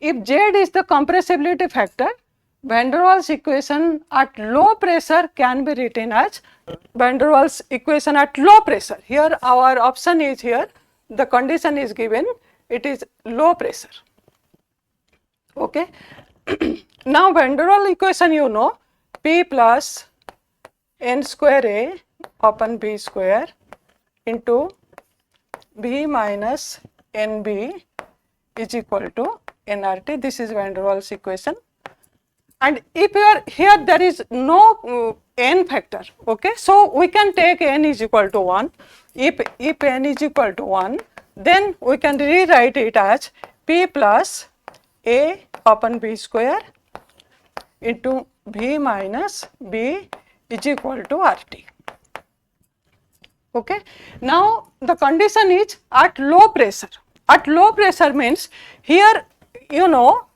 if Z is the compressibility factor, van der Waals equation at low pressure can be written as van der Waals equation at low pressure. Here our option is here, the condition is given, it is low pressure. Okay. Now van der Waals equation you know, P plus n square A upon B square into B minus NB is equal to nRT. This is van der Waals equation. And if you are here, there is no n factor, okay, so we can take n is equal to 1. If n is equal to 1, then we can rewrite it as P plus A upon B square into B minus B is equal to RT. Okay. Now the condition is at low pressure. At low pressure means here you know,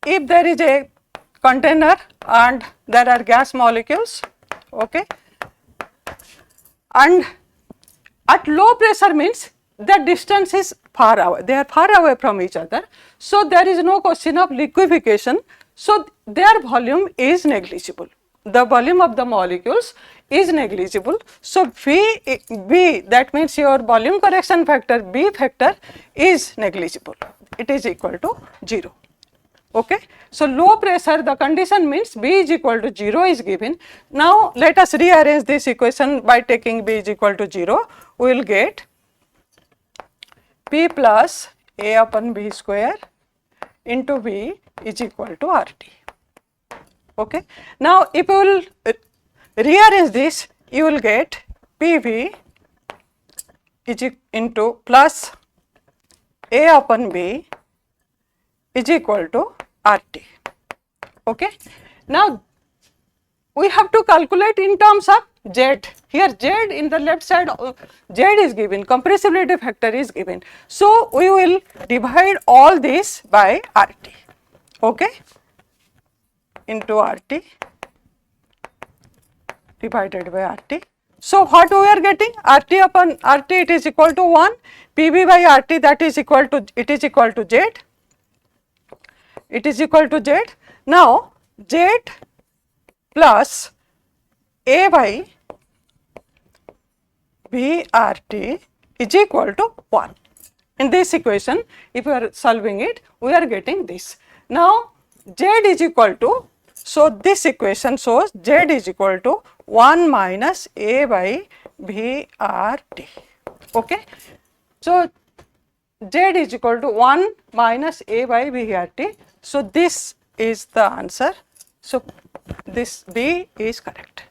if there is a container and there are gas molecules, okay, and at low pressure means the distance is far away, they are far away from each other, so there is no question of liquefaction, so their volume is negligible, the volume of the molecules is negligible. So V, that means your volume correction factor B factor is negligible, it is equal to 0. Okay. So low pressure, the condition means B is equal to 0 is given. Now let us rearrange this equation by taking B is equal to 0, we will get P plus A upon B square into B is equal to RT. Okay. Now if you will rearrange this, you will get PV is into plus A upon B is equal to RT. Okay. Now we have to calculate in terms of Z. Here Z in the left side, Z is given, compressibility factor is given. So we will divide all this by RT. Okay. Into RT divided by RT. So what we are getting? RT upon RT, it is equal to 1, PV by RT, that is equal to, it is equal to Z. It is equal to Z. Now Z plus A by BRT is equal to 1. In this equation, if we are solving it, we are getting this. Now Z is equal to, so this equation shows Z is equal to 1 minus A by BRT. Okay. So Z is equal to 1 minus A by BRT. So this is the answer. So this B is correct.